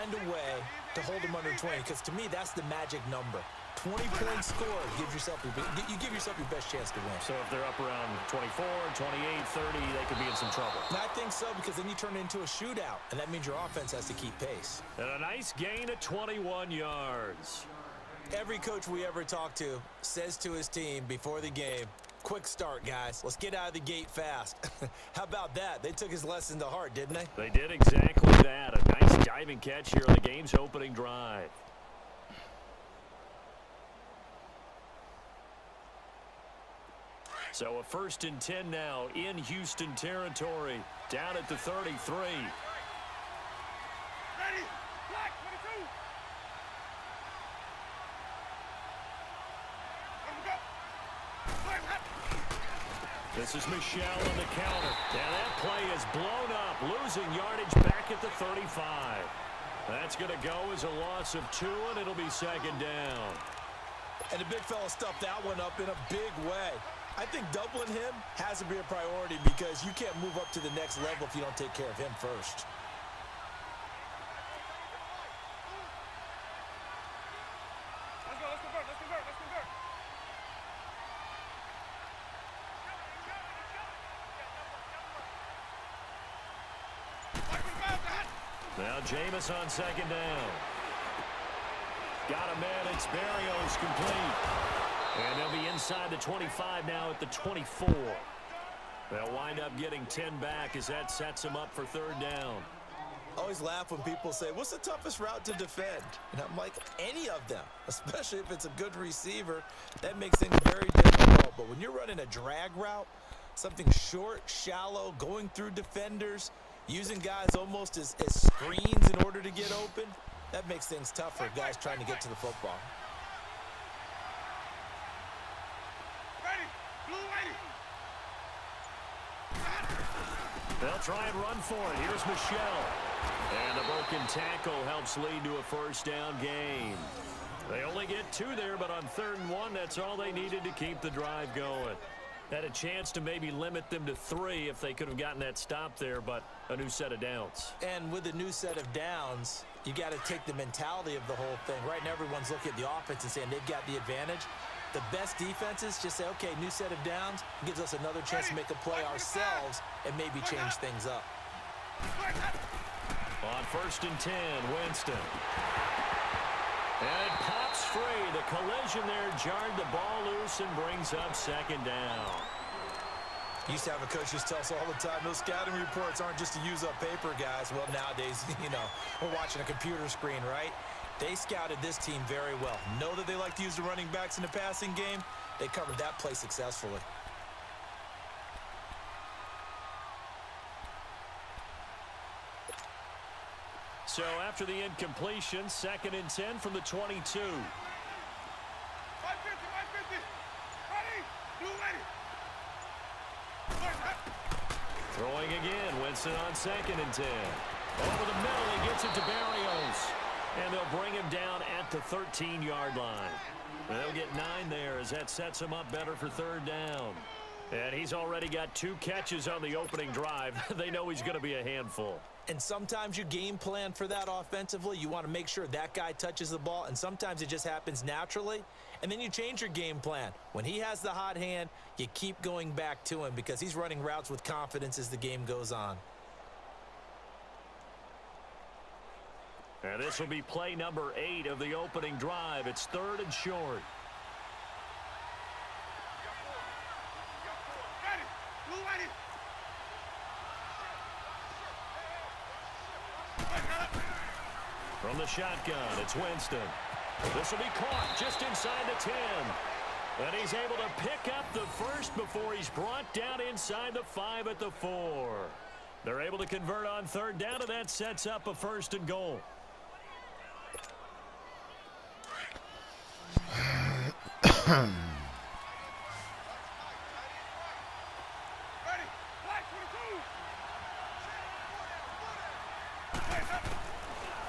find a way to hold them under 20, because to me, that's the magic number. 20 points scored, you give yourself your best chance to win. So if they're up around 24, 28, 30, they could be in some trouble. And I think so, because then you turn it into a shootout, and that means your offense has to keep pace. And a nice gain of 21 yards. Every coach we ever talk to says to his team before the game, quick start, guys. Let's get out of the gate fast. How about that? They took his lesson to heart, didn't they? They did exactly that. A nice diving catch here on the game's opening drive. So a 1st and 10 now in Houston territory, down at the 33. Ready. Black 22. This is Michelle on the counter. And that play is blown up, losing yardage back at the 35. That's going to go as a loss of 2, and it'll be 2nd down. And the big fella stuffed that one up in a big way. I think doubling him has to be a priority, because you can't move up to the next level if you don't take care of him first. Let's convert. Now Jameis on 2nd down. Got him in. It's Barrios complete. And they'll be inside the 25 now at the 24. They'll wind up getting 10 back as that sets them up for 3rd down. I always laugh when people say, what's the toughest route to defend? And I'm like, any of them, especially if it's a good receiver. That makes things very difficult. But when you're running a drag route, something short, shallow, going through defenders, using guys almost as screens in order to get open, that makes things tough for guys trying to get to the football. They'll try and run for it. Here's Michelle. And the broken tackle helps lead to a 1st down gain. They only get 2 there, but on 3rd and 1, that's all they needed to keep the drive going. Had a chance to maybe limit them to 3 if they could have gotten that stop there, but a new set of downs. And with a new set of downs, you got to take the mentality of the whole thing. Right now, everyone's looking at the offense and saying they've got the advantage. The best defenses just say, okay, new set of downs, gives us another chance to make a play ourselves and maybe change things up. On 1st and 10, Winston. And it pops free. The collision there jarred the ball loose and brings up 2nd down. Used to have a coach just tell us all the time, those scouting reports aren't just to use up paper, guys. Well, nowadays, we're watching a computer screen, right? They scouted this team very well. Know that they like to use the running backs in the passing game. They covered that play successfully. So after the incompletion, 2nd and 10 from the 22. 550. Ready. Blue ready. Throwing again. Winston on 2nd and 10. Over the middle, he gets it to Barrios. And they'll bring him down at the 13-yard line. They'll get 9 there as that sets him up better for 3rd down. And he's already got 2 catches on the opening drive. They know he's going to be a handful. And sometimes you game plan for that offensively. You want to make sure that guy touches the ball, and sometimes it just happens naturally. And then you change your game plan. When he has the hot hand, you keep going back to him because he's running routes with confidence as the game goes on. And this will be play number 8 of the opening drive. It's 3rd and short. Ready. Blue ready. From the shotgun, it's Winston. This will be caught just inside the 10. And he's able to pick up the first before he's brought down inside the 5 at the 4. They're able to convert on 3rd down, and that sets up a 1st and goal.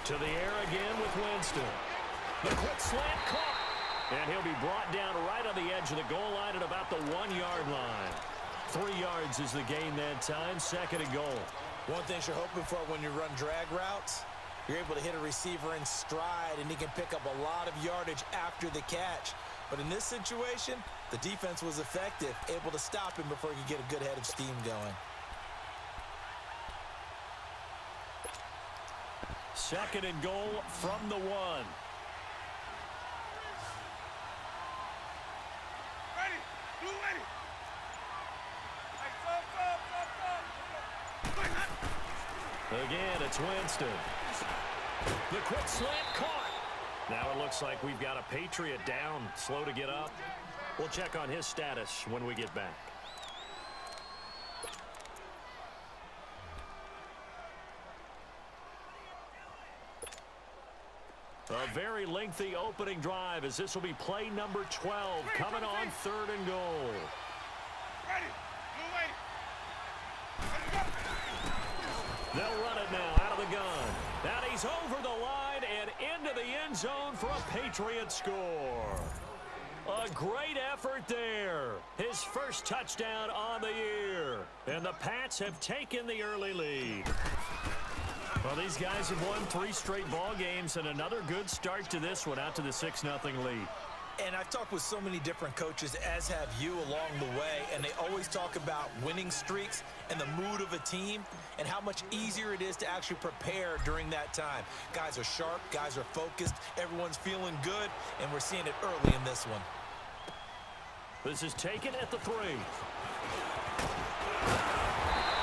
To the air again with Winston. The quick slant caught. And he'll be brought down right on the edge of the goal line at about the 1-yard line. 3 yards is the gain that time. 2nd and goal. One thing you're hoping for when you run drag routes, You're able to hit a receiver in stride, and he can pick up a lot of yardage after the catch. But in this situation, the defense was effective, able to stop him before he could get a good head of steam going. Second and goal from the 1. Ready. Blue ready. Hey, stop. Again, it's Winston. The quick slant caught. Now it looks like we've got a Patriot down, slow to get up. We'll check on his status when we get back. A very lengthy opening drive as this will be play number 12 coming on 3rd and goal. Ready. Blue ready. They'll run it now out of the gun. And he's over the line and into the end zone for a Patriot score. A great effort there. His first touchdown on the year. And the Pats have taken the early lead. Well, these guys have won 3 straight ball games and another good start to this one out to the 6-0 lead. And I've talked with so many different coaches, as have you, along the way, and they always talk about winning streaks and the mood of a team and how much easier it is to actually prepare during that time. Guys are sharp, guys are focused, everyone's feeling good, and we're seeing it early in this one. This is taken at the 3.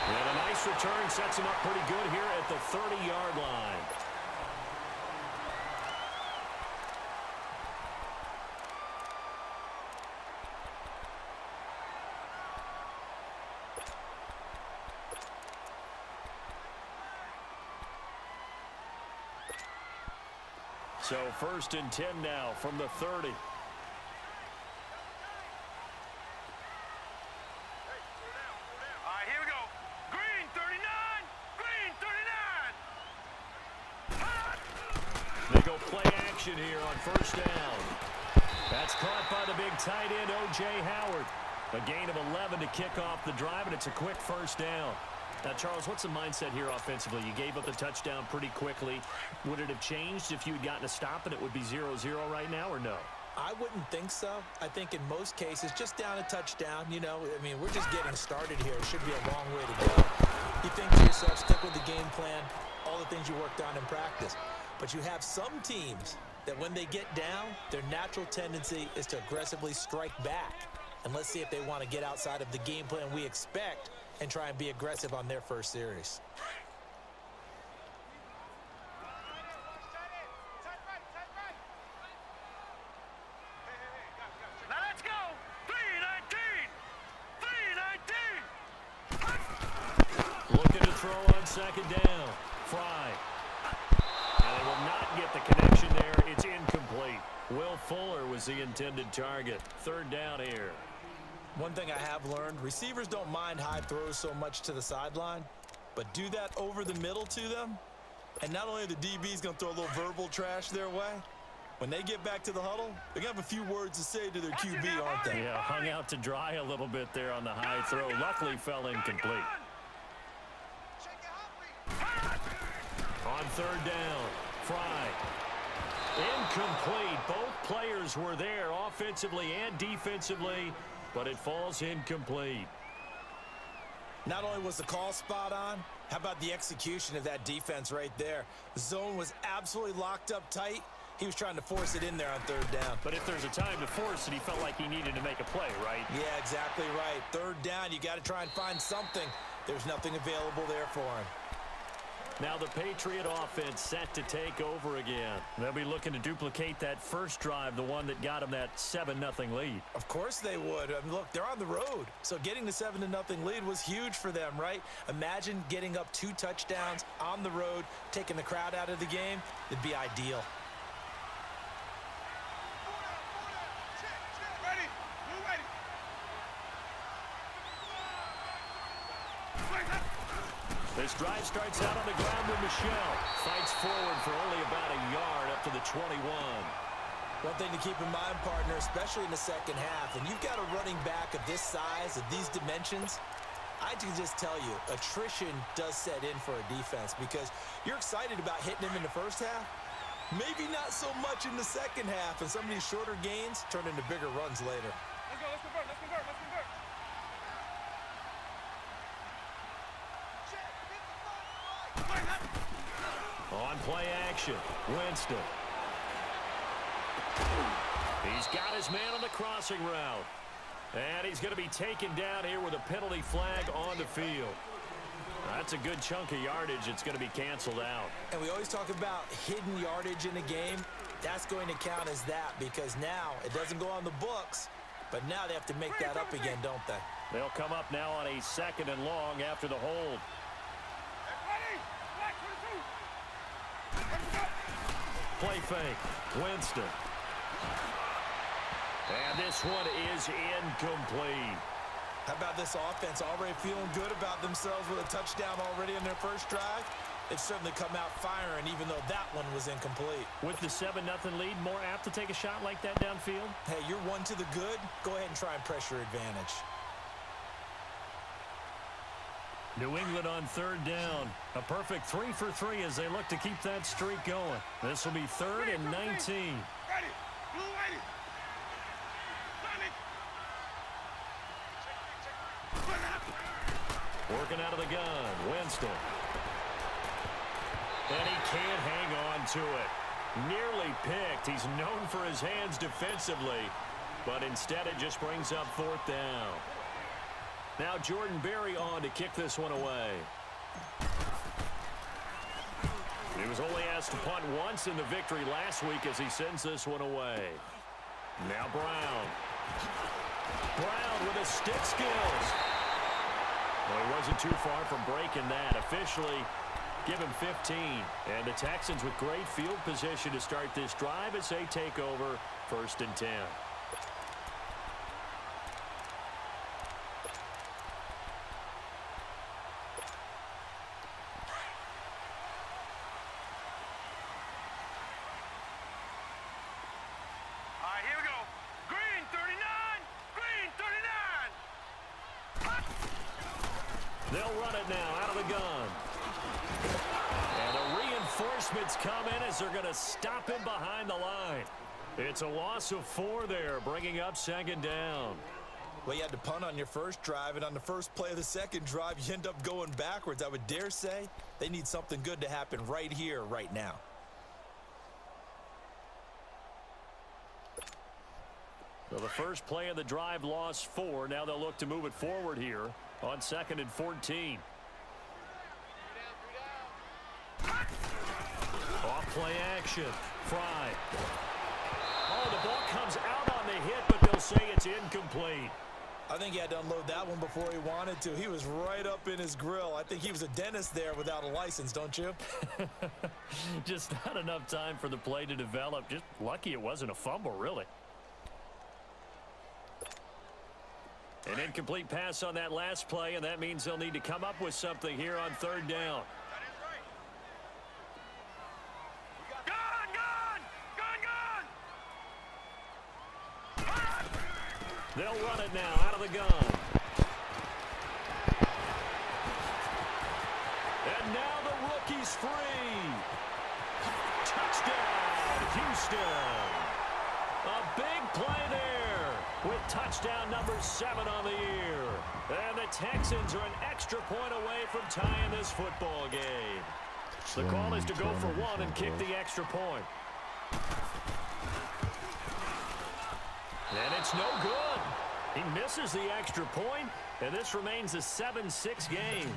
And a nice return sets him up pretty good here at the 30-yard line. So 1st and 10 now from the 30. All right, here we go. Green 39. Green 39. They go play action here on 1st down. That's caught by the big tight end, O.J. Howard. A gain of 11 to kick off the drive, and it's a quick 1st down. Now, Charles, what's the mindset here offensively? You gave up the touchdown pretty quickly. Would it have changed if you had gotten a stop and it would be 0-0 right now, or no? I wouldn't think so. I think in most cases, just down a touchdown, you know, I mean, we're just getting started here. It should be a long way to go. You think to yourself, stick with the game plan, all the things you worked on in practice. But you have some teams that when they get down, their natural tendency is to aggressively strike back. And let's see if they want to get outside of the game plan we expect and try and be aggressive on their first series. Now let's go. 3-19. 3-19. Looking to throw on 2nd down. Fry. And they will not get the connection there. It's incomplete. Will Fuller was the intended target. 3rd down here. One thing I have learned, receivers don't mind high throws so much to the sideline, but do that over the middle to them, and not only are the DBs going to throw a little verbal trash their way, when they get back to the huddle, they're going to have a few words to say to their QB, aren't they? Yeah, hung out to dry a little bit there on the high throw. Luckily fell incomplete. On 3rd down, Fry. Incomplete. Both players were there offensively and defensively, but it falls incomplete. Not only was the call spot on, how about the execution of that defense right there? The zone was absolutely locked up tight. He was trying to force it in there on 3rd down. But if there's a time to force it, he felt like he needed to make a play, right? Yeah, exactly right. 3rd down, you got to try and find something. There's nothing available there for him. Now the Patriot offense set to take over again. They'll be looking to duplicate that first drive, the one that got them that 7-0 lead. Of course they would. I mean, look, they're on the road. So getting the 7-0 lead was huge for them, right? Imagine getting up 2 touchdowns on the road, taking the crowd out of the game. It'd be ideal. Ready. Blue ready. This drive starts out on the ground with Michelle. Fights forward for only about a yard up to the 21. One thing to keep in mind, partner, especially in the second half, and you've got a running back of this size, of these dimensions, I can just tell you, attrition does set in for a defense because you're excited about hitting him in the first half. Maybe not so much in the second half, and some of these shorter gains turn into bigger runs later. Let's go, let's convert, let's convert, let's convert. On play action, Winston. He's got his man on the crossing route. And he's going to be taken down here with a penalty flag on the field. That's a good chunk of yardage. It's going to be canceled out. And we always talk about hidden yardage in a game. That's going to count as that because now it doesn't go on the books, but now they have to make that up again, don't they? They'll come up now on a 2nd and long after the hold. Play fake, Winston. And this one is incomplete. How about this offense already feeling good about themselves with a touchdown already in their first drive? They've certainly come out firing even though that one was incomplete. With the 7-0 lead, more apt to take a shot like that downfield? Hey, you're one to the good. Go ahead and try and pressure advantage. New England on 3rd down. A perfect 3 for 3 as they look to keep that streak going. This will be 3rd and 19. Ready, blue ready. Working out of the gun, Winston. And he can't hang on to it. Nearly picked. He's known for his hands defensively, but instead it just brings up 4th down. Now Jordan Berry on to kick this one away. He was only asked to punt once in the victory last week as he sends this one away. Now Brown. Brown with his stick skills. Well, he wasn't too far from breaking that. Officially, give him 15. And the Texans with great field position to start this drive as they take over 1st and 10. All right, here we go. Green 39, green 39. They'll run it now out of the gun. And the reinforcements come in as they're going to stop him behind the line. It's a loss of 4 there, bringing up 2nd down. Well, you had to punt on your first drive, and on the first play of the second drive, you end up going backwards. I would dare say they need something good to happen right here, right now. Well, the first play of the drive lost 4. Now they'll look to move it forward here on 2nd and 14. Off play action. Fry. Oh, the ball comes out on the hit, but they'll say it's incomplete. I think he had to unload that one before he wanted to. He was right up in his grill. I think he was a dentist there without a license, don't you? Just not enough time for the play to develop. Just lucky it wasn't a fumble, really. An incomplete pass on that last play, and that means they'll need to come up with something here on 3rd down. They'll run it now out of the gun. And now the rookie's free. Touchdown, Houston. A big play there with touchdown number 7 on the year. And the Texans are an extra point away from tying this football game. The call is to go for 1 and kick the extra point. And it's no good. He misses the extra point, and this remains a 7-6 game.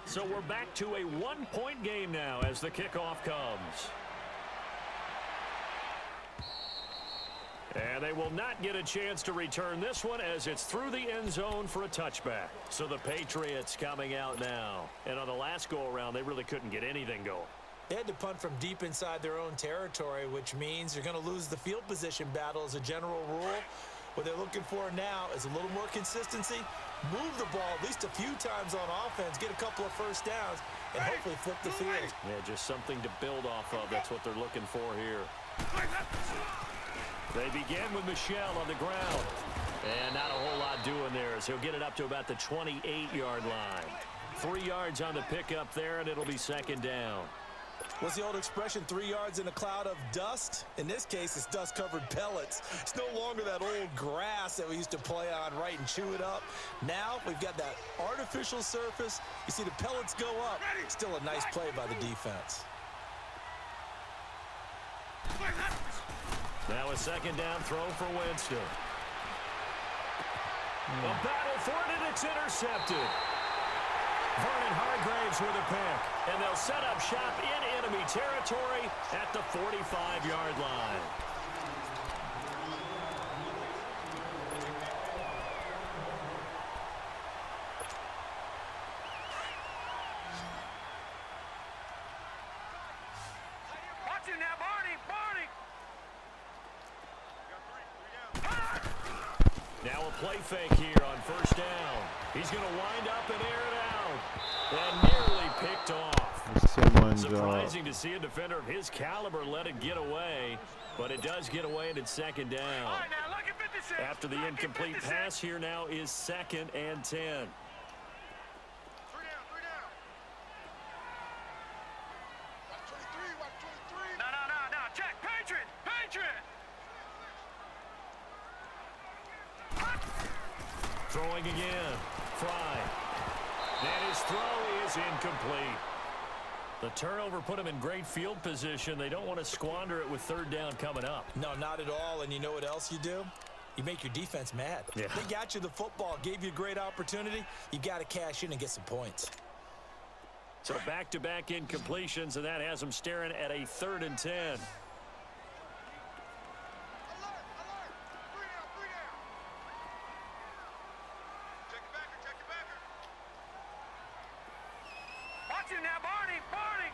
So we're back to a 1-point game now as the kickoff comes. And they will not get a chance to return this one as it's through the end zone for a touchback. So the Patriots coming out now. And on the last go-around, they really couldn't get anything going. They had to punt from deep inside their own territory, which means you're going to lose the field position battle as a general rule. What they're looking for now is a little more consistency, move the ball at least a few times on offense, get a couple of first downs, and hopefully flip the field. Yeah, just something to build off of. That's what they're looking for here. They begin with Michelle on the ground. And not a whole lot doing there as he'll get it up to about the 28-yard line. 3 yards on the pickup there, and it'll be second down. What's the old expression, 3 yards in a cloud of dust? In this case, it's dust-covered pellets. It's no longer that old grass that we used to play on, right, and chew it up. Now we've got that artificial surface. You see the pellets go up. Still a nice play by the defense. Now a second down throw for Winston. A battle for it, and it's intercepted. Vernon Hargraves with a pick, and they'll set up shop in enemy territory at the 45-yard line. Watch him now, Barney! Barney! Now a play fake here on first down. He's going to wind up and air it out. And nearly picked off. Surprising to see a defender of his caliber let it get away, but it does get away and it's second down. All right, now look at 56. After the incomplete pass here now is 2nd and 10. 3 down, 3 down. Watch 23, watch 23. No. Check, Patriot, Patriot. Throwing again. Fry. And his throw is incomplete. The turnover put him in great field position. They don't want to squander it with third down coming up. No, not at all. And you know what else you do? You make your defense mad. Yeah. They got you the football, gave you a great opportunity. You got to cash in and get some points. So back-to-back incompletions, and that has them staring at a 3rd and 10. Alert, 3 down. Check your backer. Watch him now, Barney, Barney.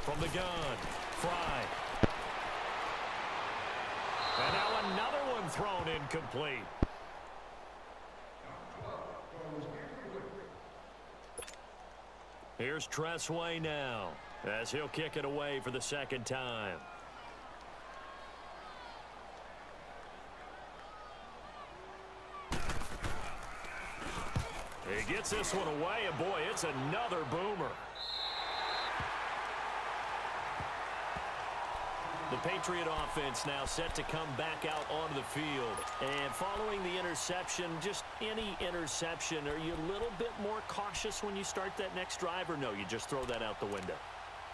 From the gun, Fry. And now another one thrown incomplete. Here's Tressway now, as he'll kick it away for the second time. He gets this one away, and boy, it's another boomer. The Patriot offense now set to come back out onto the field. And following the interception, just any interception, are you a little bit more cautious when you start that next drive, or no, you just throw that out the window?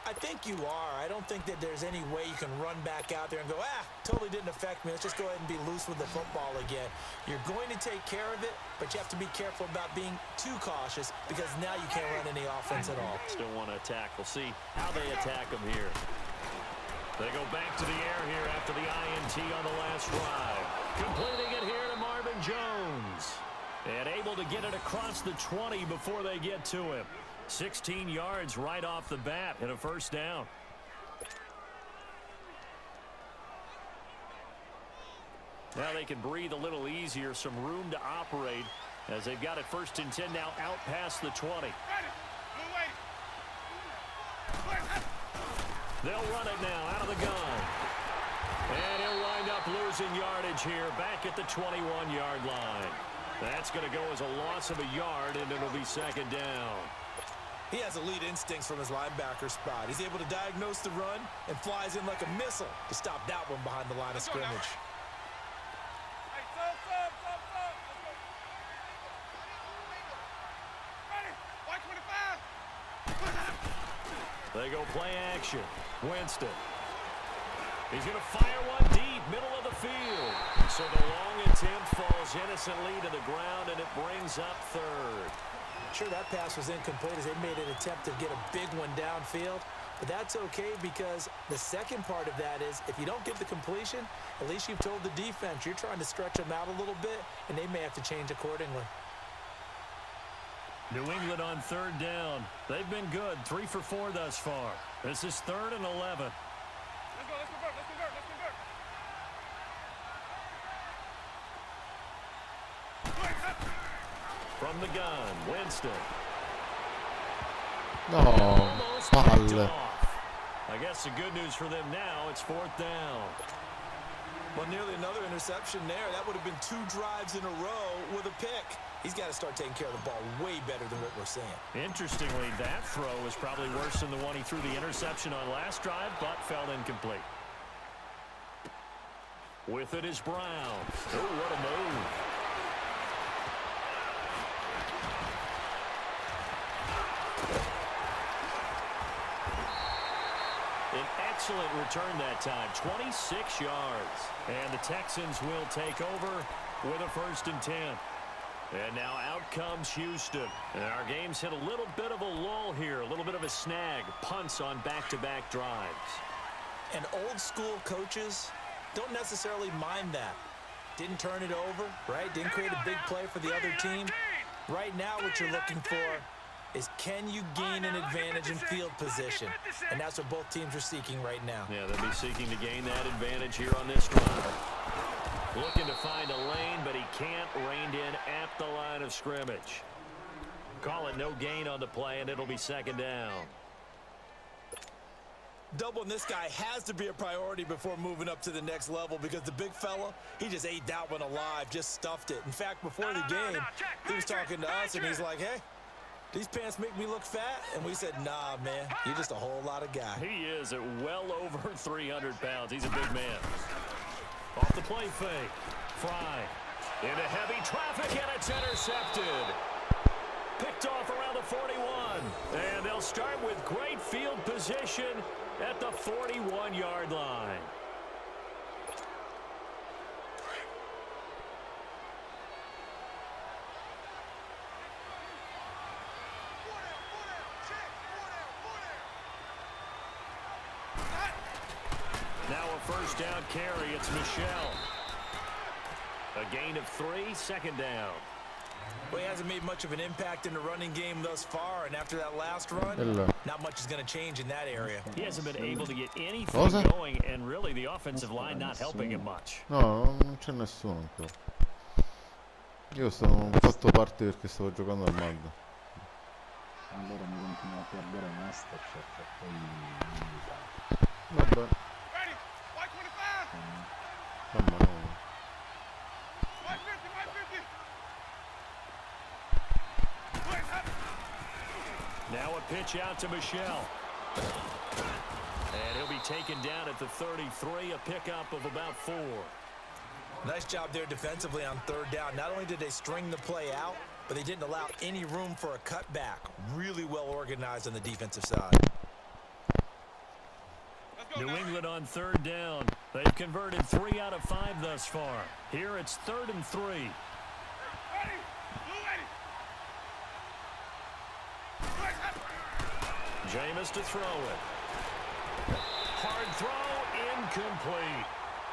I think you are. I don't think that there's any way you can run back out there and go, totally didn't affect me. Let's just go ahead and be loose with the football again. You're going to take care of it, but you have to be careful about being too cautious because now you can't run any offense at all. Still want to attack. We'll see how they attack them here. They go back to the air here after the INT on the last drive. Completing it here to Marvin Jones. And able to get it across the 20 before they get to him. 16 yards right off the bat and a first down. Now they can breathe a little easier, some room to operate as they've got it 1st and 10 now out past the 20. They'll run it now out of the gun. And he'll wind up losing yardage here back at the 21-yard line. That's going to go as a loss of a yard, and it'll be second down. He has elite instincts from his linebacker spot. He's able to diagnose the run and flies in like a missile to stop that one behind the line of scrimmage. They go play action. Winston. He's going to fire one deep, middle of the field. So the long attempt falls innocently to the ground, and it brings up 3rd. Sure, that pass was incomplete as they made an attempt to get a big one downfield. But that's okay because the second part of that is if you don't get the completion, at least you've told the defense you're trying to stretch them out a little bit, and they may have to change accordingly. New England on 3rd down. They've been good, 3 for 4 thus far. This is 3rd and 11. Let's convert. From the gun, Winston. No, palle. I guess the good news for them now, it's 4th down. Well, nearly another interception there. That would have been 2 drives in a row with a pick. He's got to start taking care of the ball way better than what we're seeing. Interestingly, that throw was probably worse than the one he threw the interception on last drive, but fell incomplete. With it is Brown. Oh, what a move. An excellent return that time, 26 yards. And the Texans will take over with a 1st and 10. And now out comes Houston. And our game's hit a little bit of a lull here, a little bit of a snag. Punts on back-to-back drives. And old-school coaches don't necessarily mind that. Didn't turn it over, right? Didn't create a big play for the other team. Right now what you're looking for is, can you gain an advantage in field position? And that's what both teams are seeking right now. Yeah, they'll be seeking to gain that advantage here on this drive. Looking to find a lane, but he can't. Reined in at the line of scrimmage. Call it no gain on the play, and it'll be 2nd down. Doubling this guy has to be a priority before moving up to the next level, because the big fella, he just ate that one alive, just stuffed it. In fact, before the game, he was talking to us, and he's like, hey, these pants make me look fat. And we said, nah, man, you're just a whole lot of guy. He is at well over 300 pounds. He's a big man. Off the play fake. Fry into heavy traffic, and it's intercepted. Picked off around the 41. And they'll start with great field position at the 41-yard line. Now a 1st down carry. It's Michel. A gain of 3, 2nd down. Well, he hasn't made much of an impact in the running game thus far, and after that last run, not much is going to change in that area. He hasn't been able to get anything going, and really the offensive line not helping him much. No, non c'è nessuno ancora. Io ho fatto parte perché stavo giocando al Madden. Allora mi continuo a perdere Masterchef e poi Vabbè. Ready? White 25. Mamma no. White 50, white 50. Now a pitch out to Michel. And he'll be taken down at the 33, a pickup of about 4. Nice job there defensively on 3rd down. Not only did they string the play out, but they didn't allow any room for a cutback. Really well organized on the defensive side. New England on 3rd down. They've converted 3 out of 5 thus far. Here it's 3rd and 3. Ready? Blue ready. Jameis to throw it. Hard throw, incomplete.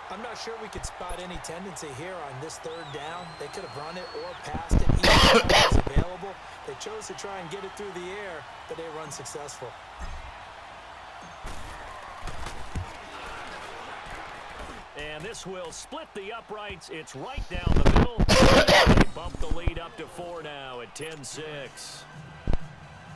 I'm not sure we could spot any tendency here on this 3rd down. They could have run it or passed it. Either one was available. They chose to try and get it through the air, but they were unsuccessful. And this will split the uprights. It's right down the middle. They bump the lead up to 4 now at 10-6.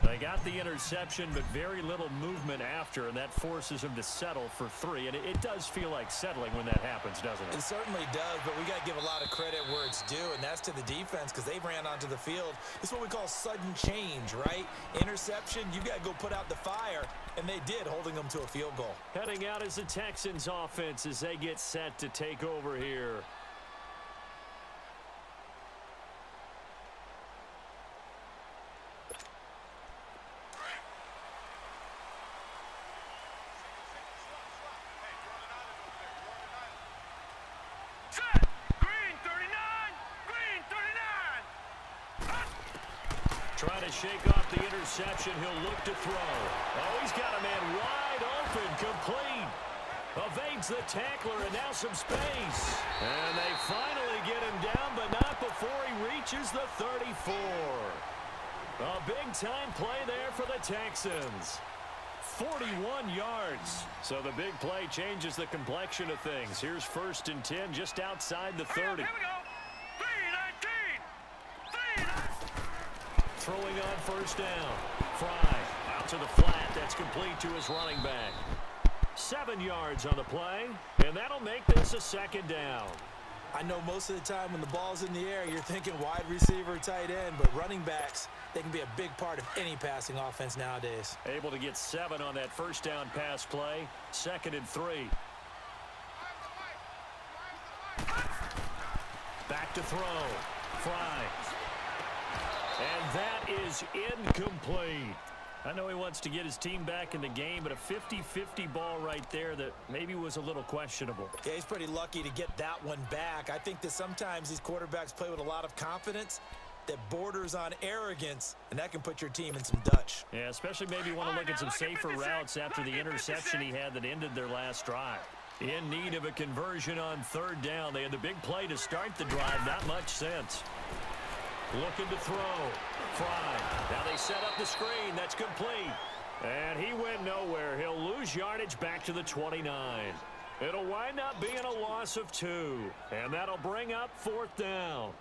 They got the interception, but very little movement after, and that forces him to settle for 3. And it does feel like settling when that happens, doesn't it? It certainly does, but we got to give a lot of credit where it's due, and that's to the defense, because they ran onto the field. This is what we call sudden change, right? Interception, you got to go put out the fire, and they did, holding them to a field goal. Heading out is the Texans offense as they get set to take over here. Trying to shake off the interception. He'll look to throw. Oh, he's got a man wide open, complete. Evades the tackler, and now some space. And they finally get him down, but not before he reaches the 34. A big-time play there for the Texans. 41 yards. So the big play changes the complexion of things. Here's 1st and 10 just outside the 30. Here we go. 3-19. 3-19. Throwing on 1st down. Fry out to the flat. That's complete to his running back. 7 yards on the play, and that'll make this a 2nd down. I know most of the time when the ball's in the air, you're thinking wide receiver, tight end, but running backs, they can be a big part of any passing offense nowadays. Able to get 7 on that 1st down pass play. 2nd and 3. Back to throw. Fry. And that is incomplete. I know he wants to get his team back in the game, but a 50-50 ball right there that maybe was a little questionable. Yeah, he's pretty lucky to get that one back. I think that sometimes these quarterbacks play with a lot of confidence that borders on arrogance, and that can put your team in some Dutch. Yeah, especially maybe want to look at some safer routes after the interception he had that ended their last drive. In need of a conversion on 3rd down. They had the big play to start the drive. Not much sense. Looking to throw. Fry. Now they set up the screen. That's complete. And he went nowhere. He'll lose yardage back to the 29. It'll wind up being a loss of 2. And that'll bring up 4th down.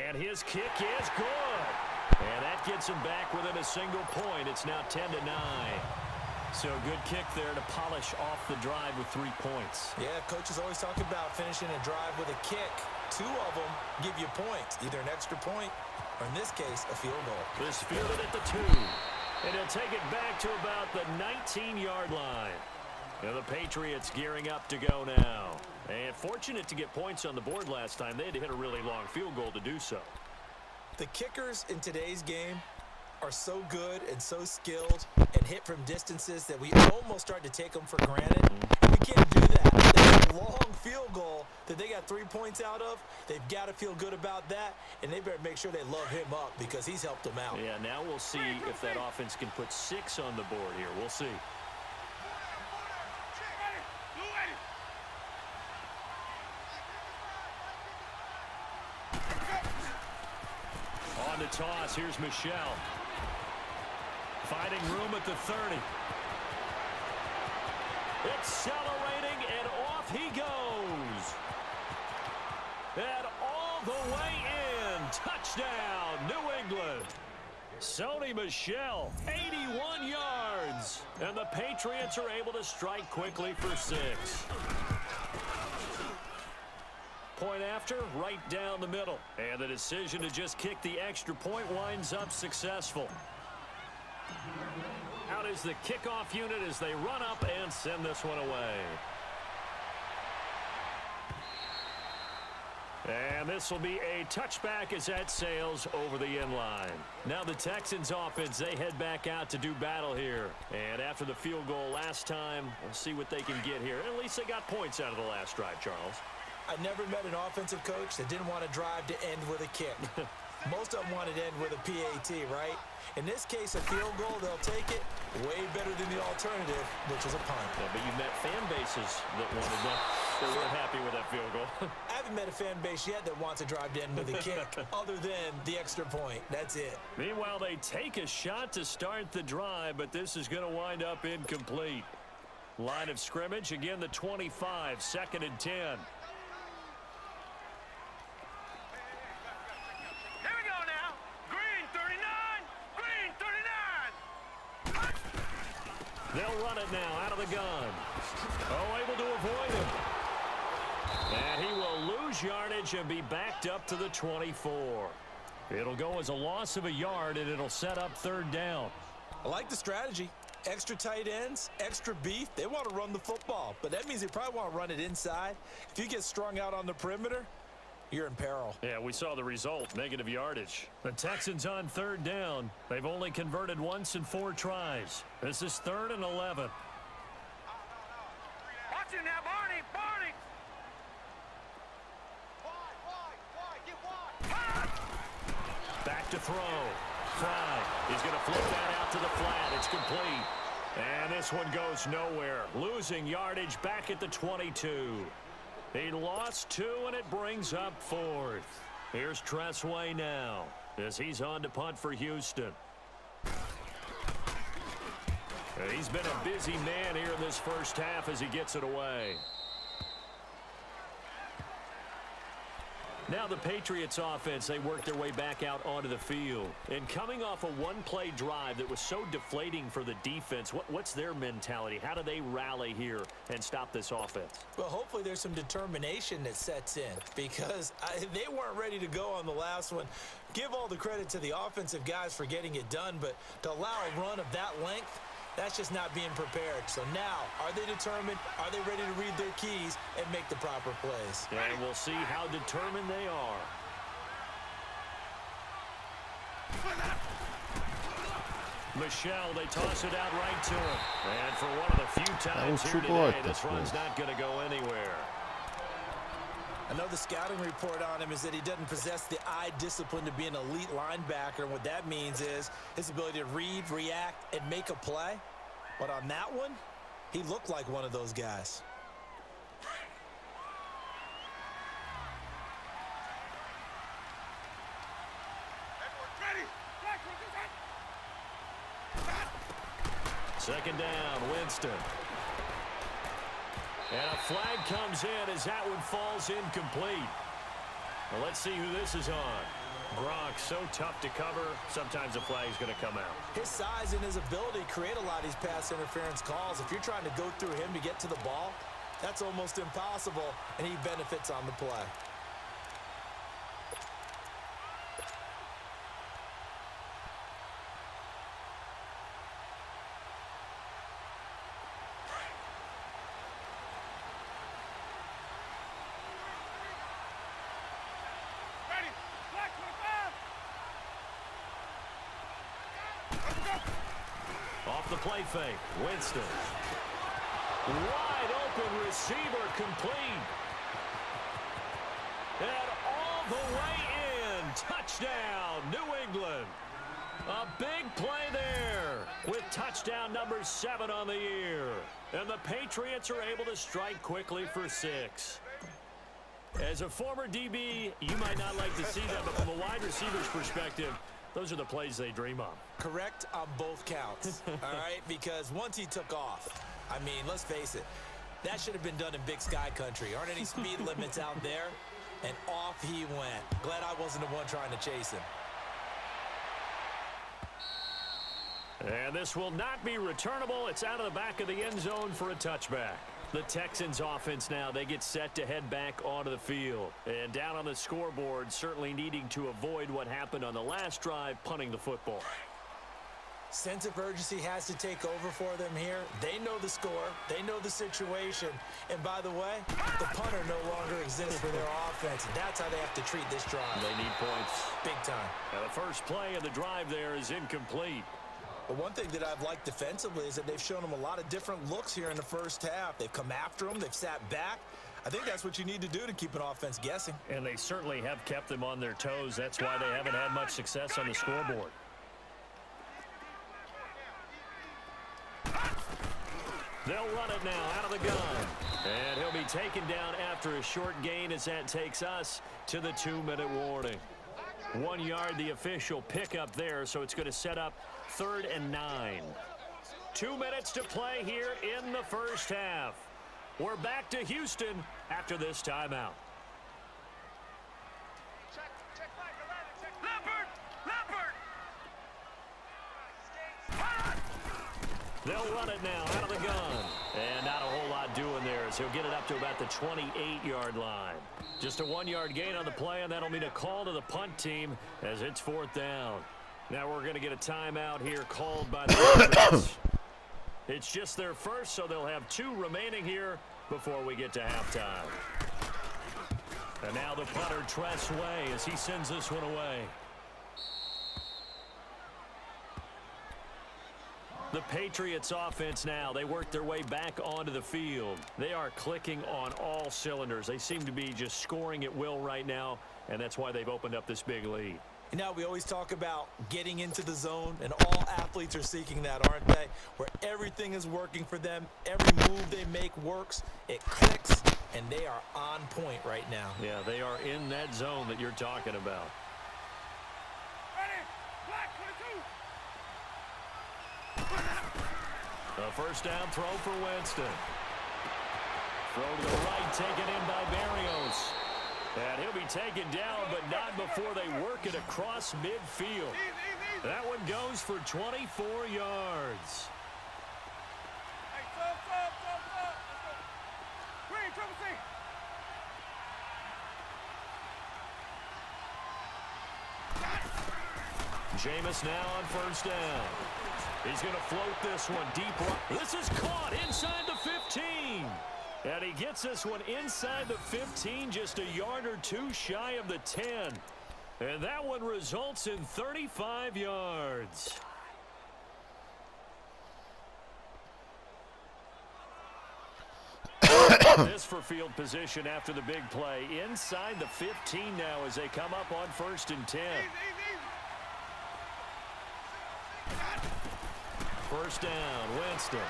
And his kick is good. And that gets him back within a single point. It's now 10-9. So a good kick there to polish off the drive with 3 points. Yeah, coaches always talk about finishing a drive with a kick. 2 of them give you points, either an extra point or, in this case, a field goal. This fielded at the 2. And he'll take it back to about the 19-yard line. And the Patriots gearing up to go now. And fortunate to get points on the board last time. They had to hit a really long field goal to do so. The kickers in today's game are so good and so skilled and hit from distances that we almost start to take them for granted. We can't do that. That's a long field goal that they got 3 points out of. They've got to feel good about that, and they better make sure they love him up because he's helped them out. Yeah, now we'll see if that offense can put 6 on the board here. We'll see. On the toss, here's Michelle. Finding room at the 30. Accelerating, and off he goes. And all the way in. Touchdown, New England. Sony Michel, 81 yards. And the Patriots are able to strike quickly for 6. Point after, right down the middle. And the decision to just kick the extra point winds up successful. Out is the kickoff unit as they run up and send this one away. And this will be a touchback as that sails over the inline. Now the Texans offense, they head back out to do battle here. And after the field goal last time, we'll see what they can get here. At least they got points out of the last drive, Charles. I never met an offensive coach that didn't want to drive to end with a kick. Most of them wanted to end with a PAT, right? In this case, a field goal, they'll take it way better than the alternative, which is a punt. Yeah, but you met fan bases that wanted that. They weren't happy with that field goal. I haven't met a fan base yet that wants to drive to end with a kick other than the extra point. That's it. Meanwhile, they take a shot to start the drive, but this is going to wind up incomplete. Line of scrimmage, again the 25, 2nd and 10. They'll run it now out of the gun. Oh, able to avoid him. And he will lose yardage and be backed up to the 24. It'll go as a loss of a yard, and it'll set up 3rd down. I like the strategy. Extra tight ends, extra beef. They want to run the football, but that means they probably want to run it inside. If you get strung out on the perimeter, you're in peril. Yeah, we saw the result, negative yardage. The Texans on 3rd down. They've only converted once in 4 tries. This is 3rd and 11. Watch him now, Barney! Barney! Wide, get wide! Back to throw. Fry. He's going to flip that out to the flat. It's complete. And this one goes nowhere. Losing yardage back at the 22. He lost 2, and it brings up 4th. Here's Tressway now as he's on to punt for Houston. He's been a busy man here in this first half as he gets it away. Now the Patriots offense, they work their way back out onto the field. And coming off a one-play drive that was so deflating for the defense, what's their mentality? How do they rally here and stop this offense? Well, hopefully there's some determination that sets in because they weren't ready to go on the last one. Give all the credit to the offensive guys for getting it done, but to allow a run of that length, that's just not being prepared. So now, are they determined? Are they ready to read their keys and make the proper plays? And we'll see how determined they are. Michelle, they toss it out right to him. And for one of the few times here today, this run's not going to go anywhere. I know the scouting report on him is that he doesn't possess the eye discipline to be an elite linebacker. And what that means is his ability to read, react, and make a play. But on that one, he looked like one of those guys. Second down, Winston. And a flag comes in as that one falls incomplete. Well, let's see who this is on. Gronk, so tough to cover. Sometimes a flag's going to come out. His size and his ability create a lot of these pass interference calls. If you're trying to go through him to get to the ball, that's almost impossible, and he benefits on the play. Off the play fake, Winston. Wide open receiver complete. And all the way in. Touchdown, New England. A big play there with touchdown number 7 on the year. And the Patriots are able to strike quickly for 6. As a former DB, you might not like to see that, but from a wide receiver's perspective, those are the plays they dream of. Correct on both counts, all right? Because once he took off, I mean, let's face it, that should have been done in Big Sky country. Aren't any speed limits out there? And off he went. Glad I wasn't the one trying to chase him. And this will not be returnable. It's out of the back of the end zone for a touchback. The Texans offense now, they get set to head back onto the field. And down on the scoreboard, certainly needing to avoid what happened on the last drive, punting the football. Sense of urgency has to take over for them here. They know the score. They know the situation. And by the way, the punter no longer exists for their offense. And that's how they have to treat this drive. They need points. Big time. Now the first play of the drive there is incomplete. But one thing that I've liked defensively is that they've shown them a lot of different looks here in the first half. They've come after them. They've sat back. I think that's what you need to do to keep an offense guessing. And they certainly have kept them on their toes. That's why they haven't had much success on the scoreboard. They'll run it now out of the gun. And he'll be taken down after a short gain as that takes us to the 2-minute warning. 1 yard, the official pickup there, so it's going to set up 3rd and 9. 2 minutes to play here in the first half. We're back to Houston after this timeout. They'll run it now out of the gun. And not a whole lot doing there as he'll get it up to about the 28-yard line. Just a 1-yard gain on the play, and that'll mean a call to the punt team as it's 4th down. Now we're going to get a timeout here called by the Patriots. It's just their first, so they'll have 2 remaining here before we get to halftime. And now the punter, Tress Way, as he sends this one away. The Patriots offense now, they work their way back onto the field. They are clicking on all cylinders. They seem to be just scoring at will right now, and that's why they've opened up this big lead. You know, we always talk about getting into the zone, and all athletes are seeking that, aren't they? Where everything is working for them. Every move they make works. It clicks, and they are on point right now. Yeah, they are in that zone that you're talking about. A first down throw for Winston. Throw to the right, taken in by Barrios. And he'll be taken down, but not before they work it across midfield. That one goes for 24 yards. Hey, sub. Let's go. Green, triple C. Jameis now on first down. He's going to float this one deep right. This is caught inside the 15. And he gets this one inside the 15, just a yard or two shy of the 10. And that one results in 35 yards. This for field position after the big play. Inside the 15 now as they come up on 1st and 10. First down, Winston.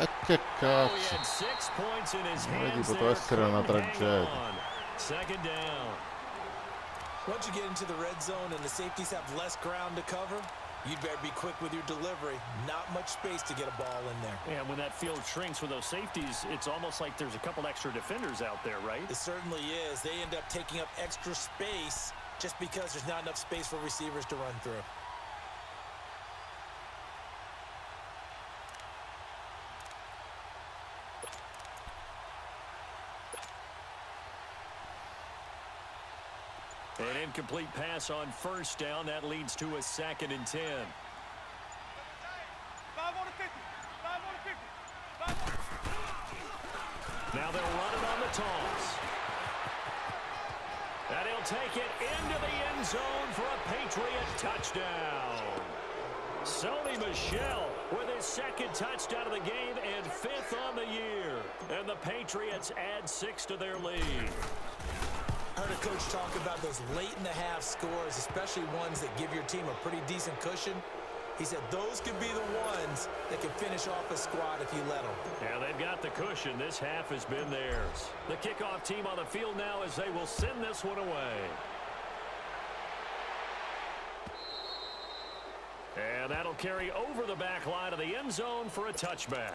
E che Oh, he cazzo. had 6 points in his Vedi, hands poteva there. essere una Couldn't hang tragedia. on. Second down. Once you get into the red zone and the safeties have less ground to cover, you'd better be quick with your delivery. Not much space to get a ball in there. And when that field shrinks with those safeties, it's almost like there's a couple extra defenders out there, right? It certainly is. They end up taking up extra space just because there's not enough space for receivers to run through. An incomplete pass on first down. That leads to a 2nd and 10. 5 on the 50. 5 on the 50. 5 on. Now they'll run it on the toss. And he'll take it into the end zone for a Patriot touchdown. Sony Michel with his 2nd touchdown of the game and 5th on the year. And the Patriots add 6 to their lead. I heard a coach talk about those late-in-the-half scores, especially ones that give your team a pretty decent cushion. He said those could be the ones that can finish off a squad if you let them. Yeah, they've got the cushion. This half has been theirs. The kickoff team on the field now as they will send this one away. And that'll carry over the back line of the end zone for a touchback.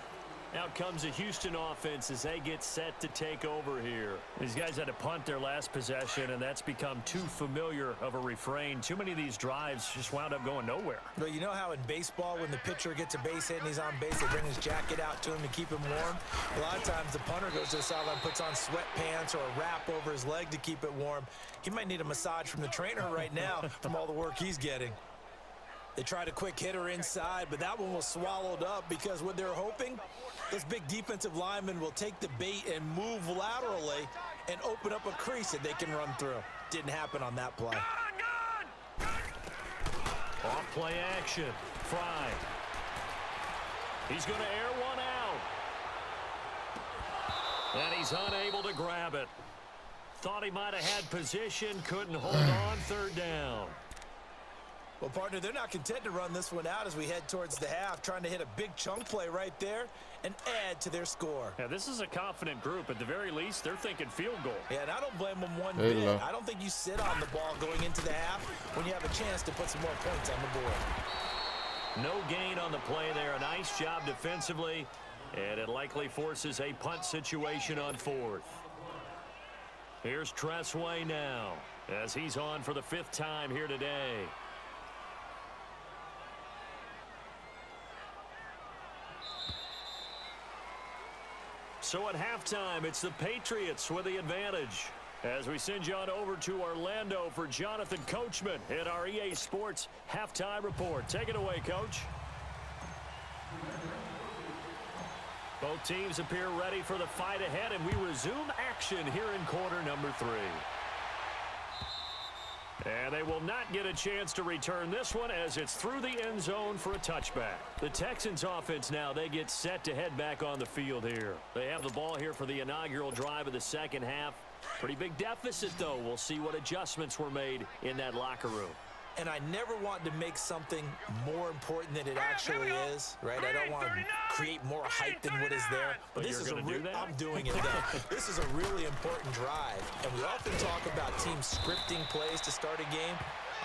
Out comes the Houston offense as they get set to take over here. These guys had to punt their last possession, and that's become too familiar of a refrain. Too many of these drives just wound up going nowhere. But you know how in baseball, when the pitcher gets a base hit and he's on base, they bring his jacket out to him to keep him warm? A lot of times the punter goes to the sideline, puts on sweatpants or a wrap over his leg to keep it warm. He might need a massage from the trainer right now from all the work he's getting. They tried a quick hitter inside, but that one was swallowed up because what they're hoping, this big defensive lineman will take the bait and move laterally and open up a crease that they can run through. Didn't happen on that play. Off play action. Fry. He's going to air one out. And he's unable to grab it. Thought he might have had position, couldn't hold on. 3rd down. Well, partner, they're not content to run this one out as we head towards the half, trying to hit a big chunk play right there and add to their score. Yeah, this is a confident group. At the very least, they're thinking field goal. Yeah, and I don't blame them one bit. I don't think you sit on the ball going into the half when you have a chance to put some more points on the board. No gain on the play there. A nice job defensively, and it likely forces a punt situation on 4th. Here's Tressway now as he's on for the 5th time here today. So at halftime, it's the Patriots with the advantage. As we send you on over to Orlando for Jonathan Coachman in our EA Sports Halftime Report. Take it away, Coach. Both teams appear ready for the fight ahead, and we resume action here in quarter number 3. And they will not get a chance to return this one as it's through the end zone for a touchback. The Texans offense now, they get set to head back on the field here. They have the ball here for the inaugural drive of the 2nd half. Pretty big deficit, though. We'll see what adjustments were made in that locker room. And I never want to make something more important than it actually is, right? I don't want to create more hype than what is there. But this is I'm doing it though. This is a really important drive. And we often talk about teams scripting plays to start a game.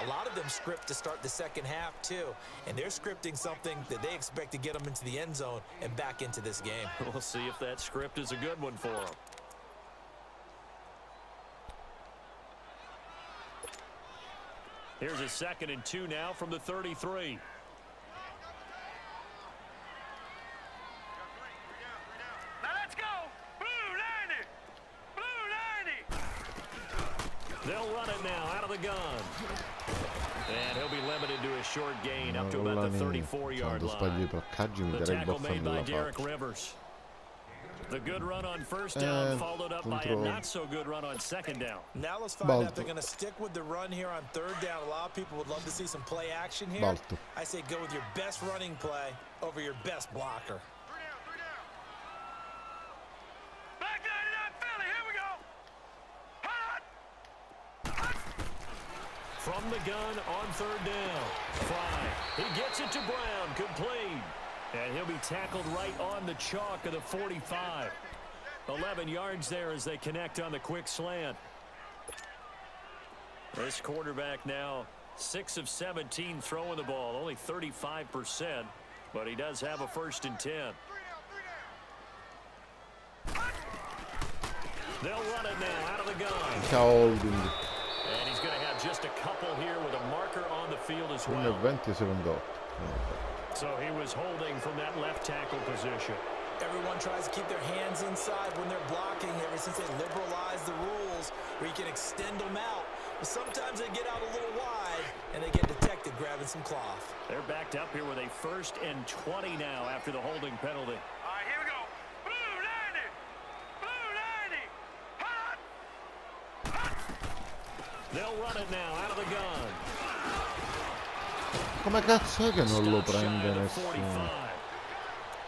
A lot of them script to start the 2nd half too. And they're scripting something that they expect to get them into the end zone and back into this game. We'll see if that script is a good one for them. Here's a 2nd and 2 now from the 33. Now let's go. Blue 90. Blue 90. They'll run it now out of the gun. And he'll be limited to a short gain up to about the 34-yard Quando sbaglio i line. placcaggi mi The darei il tackle baffone made by della Derek faccia. Rivers. The good run on first down followed up by a not-so-good run on 2nd down. Now let's find out if they're going to stick with the run here on 3rd down. A lot of people would love to see some play action here. Balto. I say go with your best running play over your best blocker. 3 down, 3 down. Back 99 Philly. Here we go. Hot. From the gun on 3rd down. Fry. He gets it to Brown. Complete. And he'll be tackled right on the chalk of the 45. 11 yards there as they connect on the quick slant. This quarterback now 6 of 17 throwing the ball, only 35%, but he does have a 1st and 10. 3 down, 3 down. They'll run it now out of the gun. Holding. And he's going to have just a couple here with a marker on the field as well. 1:20 secondo 8. So he was holding from that left tackle position. Everyone tries to keep their hands inside when they're blocking ever since they liberalized the rules where you can extend them out. But sometimes they get out a little wide and they get detected grabbing some cloth. They're backed up here with a 1st and 20 now after the holding penalty. All right, here we go. Blue 90. Blue 90. Hot. Hot. They'll run it now out of the gun. Come cazzo è che non lo Stopped shy prende of the nessuno? 45.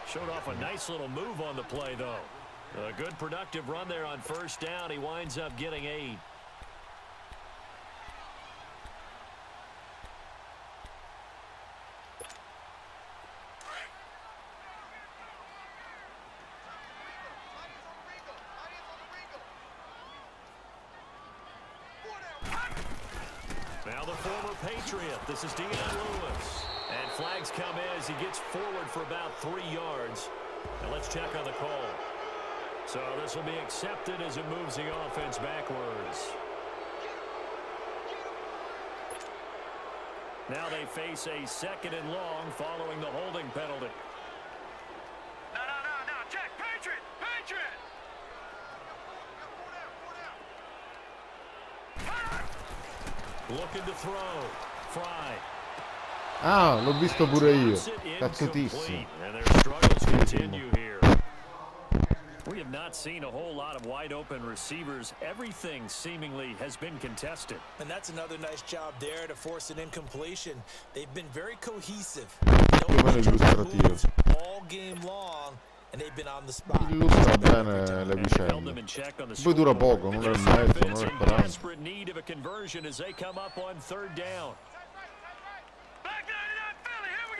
Showed off a nice little move on the play, though. A good productive run there on 1st down. He winds up getting 8. Now the former Patriot. This is Deion Lewis. And flags come in as he gets forward for about 3 yards. Now let's check on the call. So this will be accepted as it moves the offense backwards. Now they face a 2nd and long following the holding penalty. No. Check. Patriot. Patriot. Looking to throw. Fry. Ah, l'ho visto pure io. Drops it Cazzutissimo. incomplete, and their struggles continue here. We have not seen a whole lot of wide open receivers. Everything seemingly has been contested. And that's another nice job there to force an incompletion. They've been very cohesive. Più o meno illustrativo. All game long, and they've been on the spot. Illustra bene le And held them vicende. in check on the Poi dura scoreboard. poco, The un'ora e Texans mezzo, un'ora e in 40. desperate need of a conversion as they come up on 3rd down. Back 99 Philly. Here we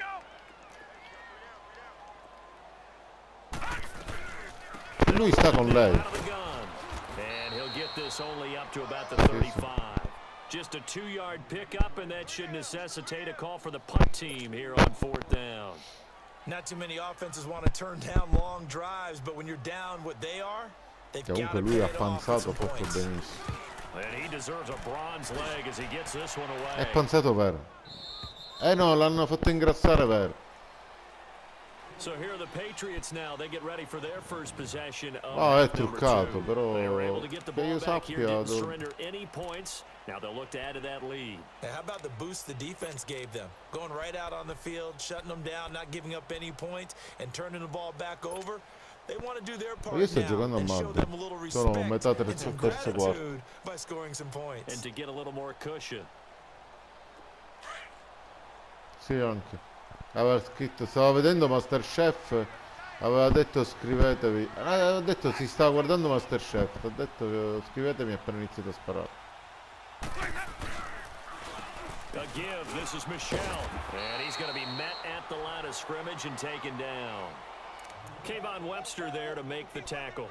go. Lui sta con lei. Out of the gun. And he'll get this only up to about the 35. Just a 2-yard pickup, and that should necessitate a call for the punt team here on 4th down. Not too many offenses want to turn down long drives, but when you're down what they are, they've got Comunque to lui pay ha it off with panzato some fatto points. benissimo. And he deserves a bronze leg as he gets this one away. È panzato vero. No, l'hanno fatto ingrassare vero. So here are the Patriots now. They get ready for their first possession of Ah, è half number truccato, 2. però They were able to get the che io ball back here, sappia didn't devo- surrender any points. Now they'll look to add to that lead. And how about the boost the defense gave them? Going right out on the field, shutting them down, not giving up any points, and turning the ball back over. They want to do their part Io sto now giocando a and show Madden. them a little Sono respect metà and some terzo quarto. gratitude by scoring some points. And to get a little more cushion. Sì, anche. Aveva scritto, stavo vedendo Masterchef, aveva detto scrivetevi. Aveva detto si stava guardando Masterchef, ha detto scrivetemi appena iniziate a sparare. A give. This is Michelle. And he's going to be met at the line of scrimmage and taken down. Kayvon Webster there to make the tackle.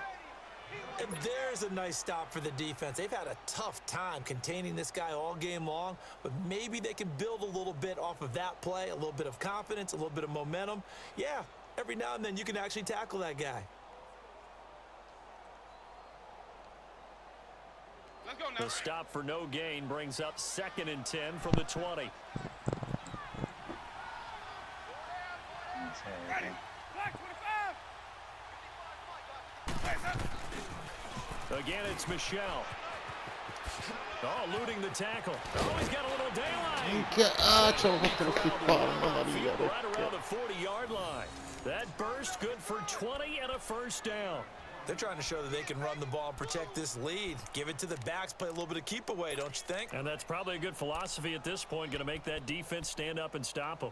And there's a nice stop for the defense. They've had a tough time containing this guy all game long, but maybe they can build a little bit off of that play, a little bit of confidence, a little bit of momentum. Yeah, every now and then you can actually tackle that guy. Let's go now. The stop for no gain brings up 2nd and 10 from the 20. Ready. Black 25. Again, it's Michelle. Oh, eluding the tackle. Oh, he's got a little daylight. Minchia, ci avevo fatto lo skippare, mamma mia. Right around the 40-yard line. That burst good for 20 and a first down. They're trying to show that they can run the ball and protect this lead. Give it to the backs, play a little bit of keep away, don't you think? And that's probably a good philosophy at this point, going to make that defense stand up and stop them.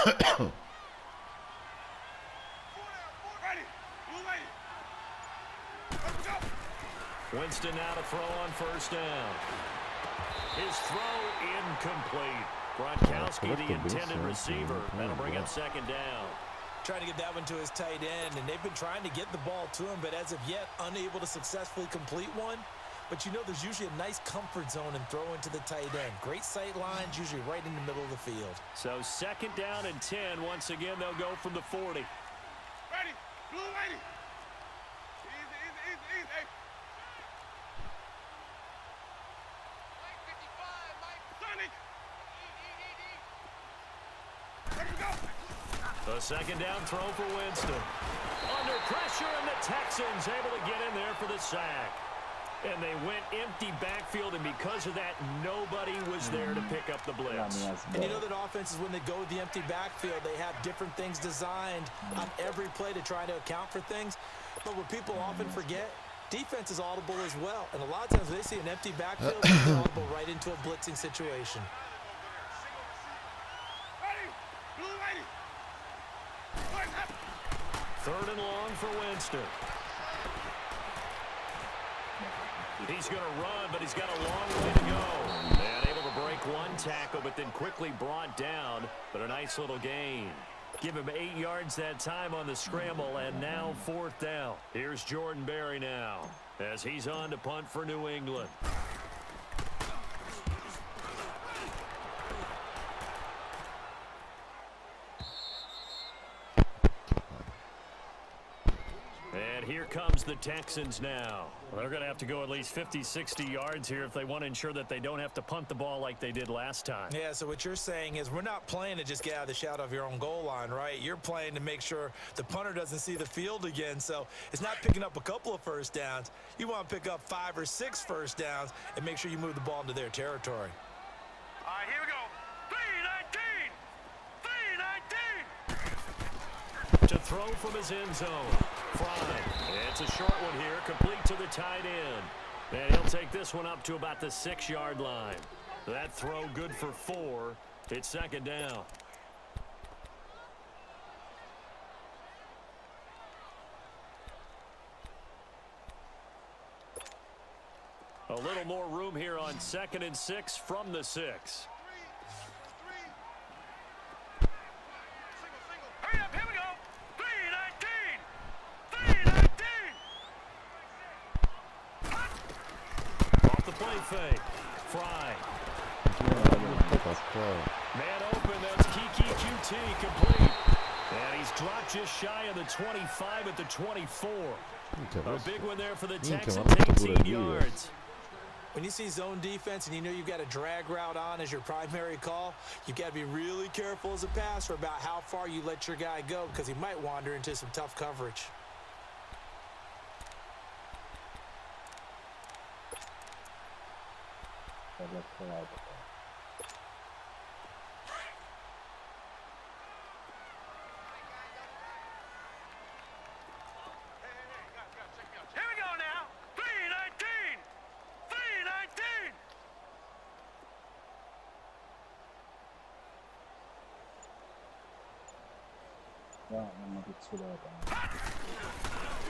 Ready. Blue lady. Let's go. Winston now to throw on first down. His throw incomplete. Gronkowski, the intended receiver. That'll bring up 2nd down. Trying to get that one to his tight end, and they've been trying to get the ball to him, but as of yet, unable to successfully complete one. But you know there's usually a nice comfort zone in throwing to the tight end. Great sight lines, usually right in the middle of the field. So 2nd down and 10. Once again, they'll go from the 40. Ready. Blue lady. Easy, easy, easy, easy. Hey. Sonic. The 2nd down throw for Winston. Under pressure, and the Texans able to get in there for the sack. And they went empty backfield, and because of that, nobody was there to pick up the blitz. And you know that offenses, when they go with the empty backfield, they have different things designed on every play to try to account for things. But what people often forget, defense is audible as well. And a lot of times when they see an empty backfield, they're audible right into a blitzing situation. Ready. Blue lady. 3rd and long for Winston. He's going to run, but he's got a long way to go. And able to break one tackle, but then quickly brought down. But a nice little gain. Give him 8 yards that time on the scramble, and now 4th down. Here's Jordan Berry now, as he's on to punt for New England. And here comes the Texans now. Well, they're going to have to go at least 50, 60 yards here if they want to ensure that they don't have to punt the ball like they did last time. Yeah, so what you're saying is we're not playing to just get out of the shadow of your own goal line, right? You're playing to make sure the punter doesn't see the field again. So it's not picking up a couple of first downs. You want to pick up 5 or 6 first downs and make sure you move the ball into their territory. All right, here we go. 3-19. 3-19. To throw from his end zone. Fry. It's a short one here, complete to the tight end. And he'll take this one up to about the 6-yard line. That throw good for 4. It's 2nd down. A little more room here on 2nd and 6 from the 6. Hurry up, here we go. 3-19. 3-19. Off the play fake. Fry. Man open, that's Kiki QT complete. And he's dropped just shy of the 25 at the 24. A big one there for the Texans, 18 yards. When you see zone defense and you know you've got a drag route on as your primary call, you've got to be really careful as a passer about how far you let your guy go because he might wander into some tough coverage. Here we go now. 3-19. 3-19.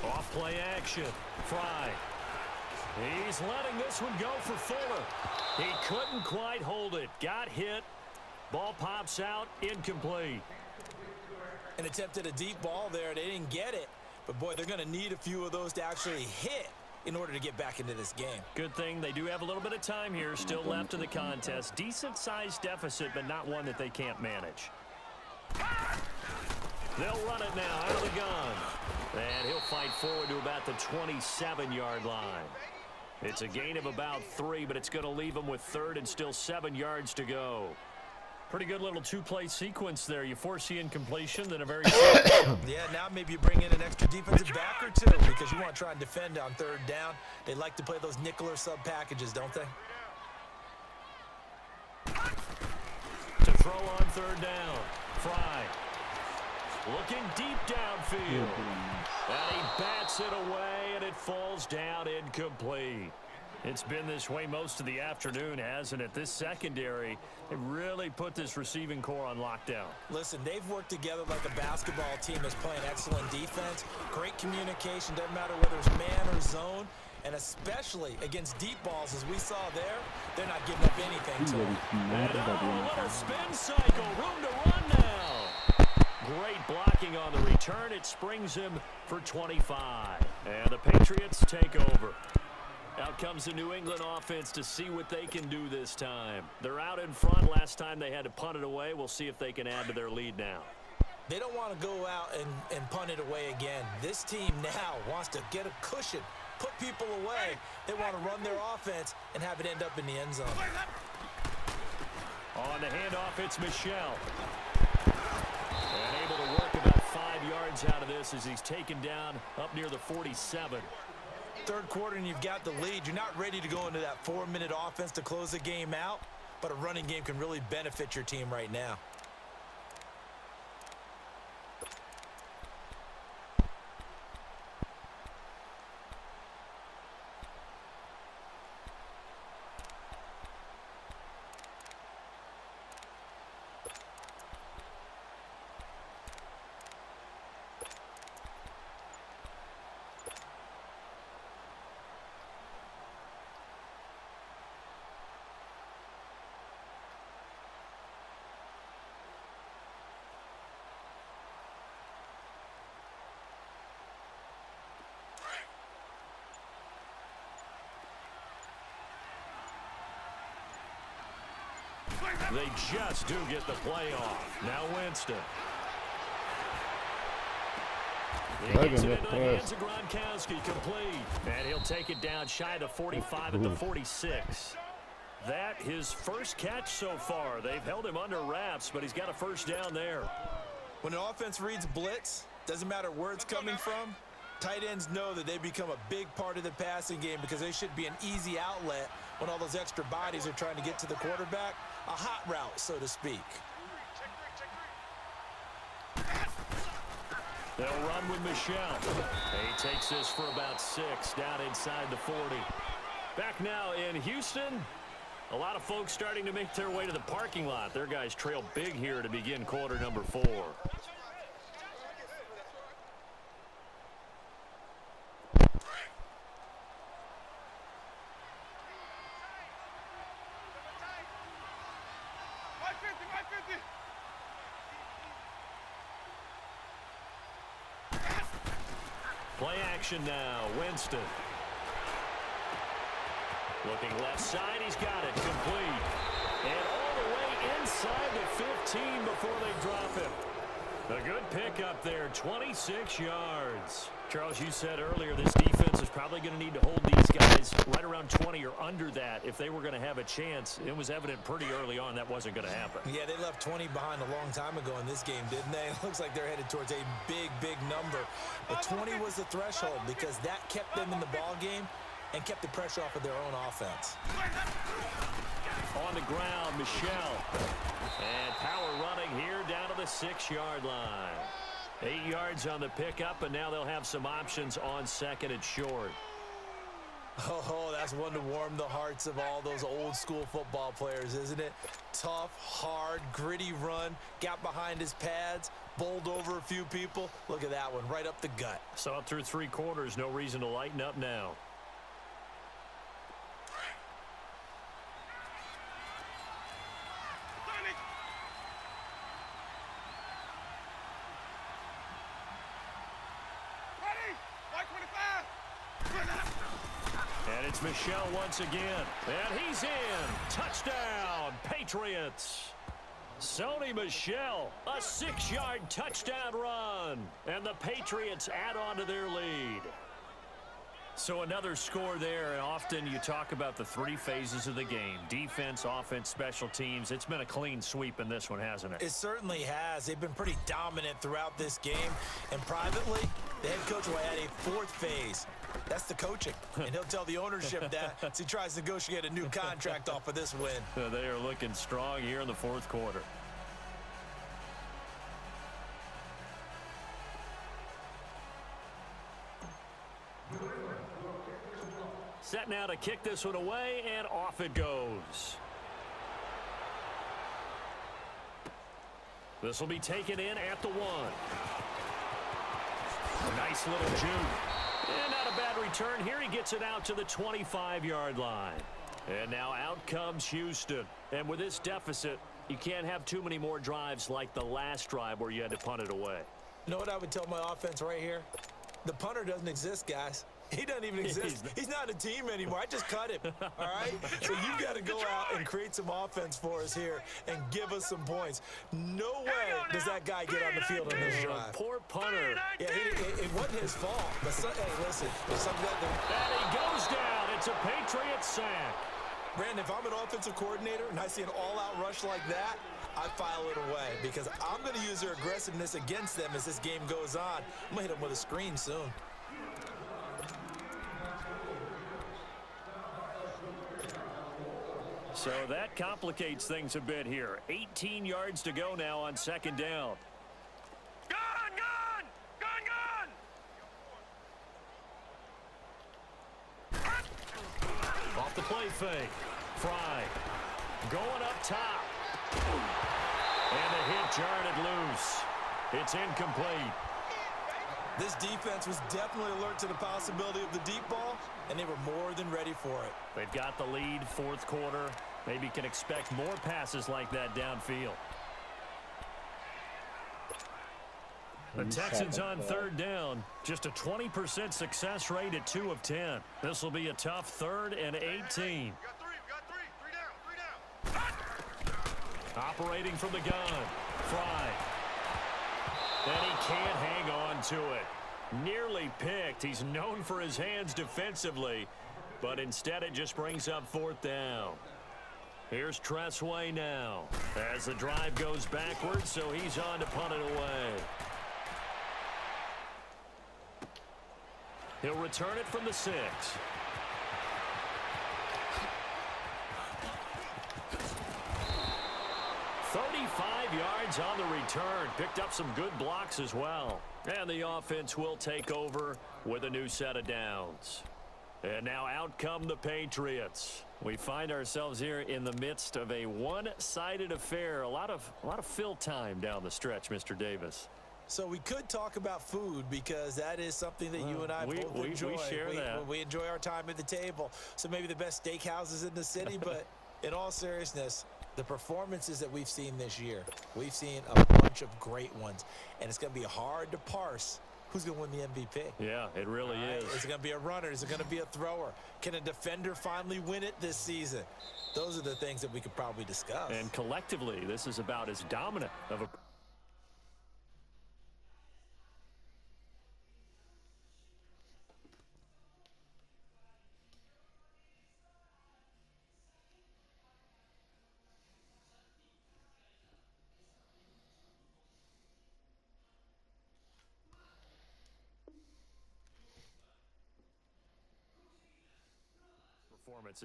Off play action. Fry. He's letting this one go for Fuller. He couldn't quite hold it. Got hit. Ball pops out, incomplete. And attempted a deep ball there. They didn't get it. But, boy, they're going to need a few of those to actually hit in order to get back into this game. Good thing they do have a little bit of time here still left in the contest. Decent-sized deficit, but not one that they can't manage. They'll run it now out of the gun. And he'll fight forward to about the 27-yard line. It's a gain of about 3, but it's going to leave him with third and still 7 yards to go. Pretty good little two-play sequence there. You force the incompletion, then a very yeah, now maybe you bring in an extra defensive back or two because you want to try and defend on third down. They like to play those nickel or sub packages, don't they? To throw on third down. Fry. Looking deep downfield. And he bats it away, and it falls down incomplete. It's been this way most of the afternoon, hasn't it? This secondary, they really put this receiving core on lockdown. Listen, they've worked together like a basketball team that's playing excellent defense. Great communication, doesn't matter whether it's man or zone. And especially against deep balls, as we saw there, they're not giving up anything to them. And a little spin cycle, room to run now. Great blocking on the return. It springs him for 25. And the Patriots take over. Out comes the New England offense to see what they can do this time. They're out in front. Last time they had to punt it away. We'll see if they can add to their lead now. They don't want to go out and punt it away again. This team now wants to get a cushion, put people away. They want to run their offense and have it end up in the end zone. On the handoff, it's Michel. And able to work about 5 yards out of this as he's taken down up near the 47. Third quarter and you've got the lead. You're not ready to go into that 4-minute offense to close the game out, but a running game can really benefit your team right now. They just do get the play off. Now Winston. He gets it into the hands of Gronkowski, complete. And he'll take it down shy of the 45 at the 46. That his first catch so far. They've held him under wraps, but he's got a first down there. When an offense reads blitz, doesn't matter where it's coming from, tight ends know that they become a big part of the passing game because they should be an easy outlet when all those extra bodies are trying to get to the quarterback. A hot route, so to speak. They'll run with Michel. He takes this for about 6 down inside the 40. Back now in Houston. A lot of folks starting to make their way to the parking lot. Their guys trail big here to begin quarter number 4. Play action now, Winston. Looking left side, he's got it, complete. And all the way inside the 15 before they drop him. A good pickup there, 26 yards. Charles, you said earlier this defense is probably going to need to hold these guys right around 20 or under that if they were going to have a chance. It was evident pretty early on that wasn't going to happen. Yeah, they left 20 behind a long time ago in this game, didn't they? It looks like they're headed towards a big, big number. But 20 was the threshold because that kept them in the ball game and kept the pressure off of their own offense. On the ground, Michel. And power running here down to the 6-yard line. 8 yards on the pickup, and now they'll have some options on second and short. Oh, that's one to warm the hearts of all those old school football players, isn't it? Tough, hard, gritty run, got behind his pads, bowled over a few people. Look at that one, right up the gut. So through 3 quarters, no reason to lighten up now. And it's Michel once again. And he's in. Touchdown, Patriots. Sony Michel, a 6-yard touchdown run. And the Patriots add on to their lead. So another score there, and often you talk about the three phases of the game: defense, offense, special teams. It's been a clean sweep in this one, hasn't it? It certainly has. They've been pretty dominant throughout this game. And privately, the head coach will add a fourth phase. That's the coaching. And he'll tell the ownership that as he tries to negotiate a new contract off of this win. They are looking strong here in the fourth quarter. Set now to kick this one away, and off it goes. This will be taken in at the 1. Nice little juke. And not a bad return here. He gets it out to the 25-yard line. And now out comes Houston. And with this deficit, you can't have too many more drives like the last drive where you had to punt it away. You know what I would tell my offense right here? The punter doesn't exist, guys. He doesn't even exist. He's not a team anymore. I just cut him, all right? So you got to go out and create some offense for us here and give us some points. No way does that guy get on the field on this drive. Poor punter. Yeah, it wasn't his fault. But hey, listen, there's something that And he goes down. It's a Patriots sack. Brandon, if I'm an offensive coordinator and I see an all-out rush like that, I file it away because I'm going to use their aggressiveness against them as this game goes on. I'm going to hit them with a screen soon. So that complicates things a bit here. 18 yards to go now on second down. Gun, gun! Gun, gun! Off the play fake. Fry going up top. And the hit jarred it loose. It's incomplete. This defense was definitely alert to the possibility of the deep ball, and they were more than ready for it. They've got the lead, fourth quarter. Maybe can expect more passes like that downfield. The Texans on third down. Just a 20% success rate at 2 of 10. This will be a tough 3rd and 18. We got three, three down. Operating from the gun. Fry. And he can't hang on to it. Nearly picked. He's known for his hands defensively, but instead it just brings up 4th down. Here's Tressway now as the drive goes backwards, so he's on to punt it away. He'll return it from the 6. Yards on the return. Picked up some good blocks as well. And the offense will take over with a new set of downs. And now out come the Patriots. We find ourselves here in the midst of a one-sided affair. A lot of fill time down the stretch, Mr. Davis. So we could talk about food because that is something that you and I both enjoy. We share that. We enjoy our time at the table. So maybe the best steakhouses in the city, but in all seriousness, the performances that we've seen this year, we've seen a bunch of great ones, and it's going to be hard to parse who's going to win the MVP. Yeah, it really is. Is it going to be a runner? Is it going to be a thrower? Can a defender finally win it this season? Those are the things that we could probably discuss. And collectively, this is about as dominant of a...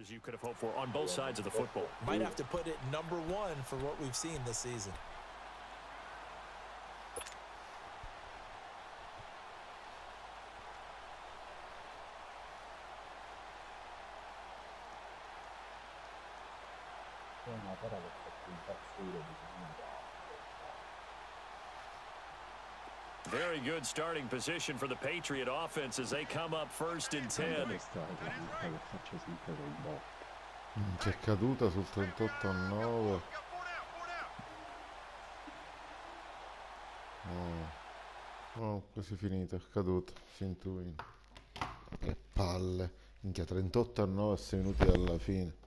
as you could have hoped for on both sides of the football. Might have to put it number 1 for what we've seen this season. Very good starting position for the Patriot offense as they come up 1st and 10. C'è caduta sul 38-9. Oh, quasi finita, è caduta. Che palle. Minchia, 38 a 9 a 6 minuti dalla fine.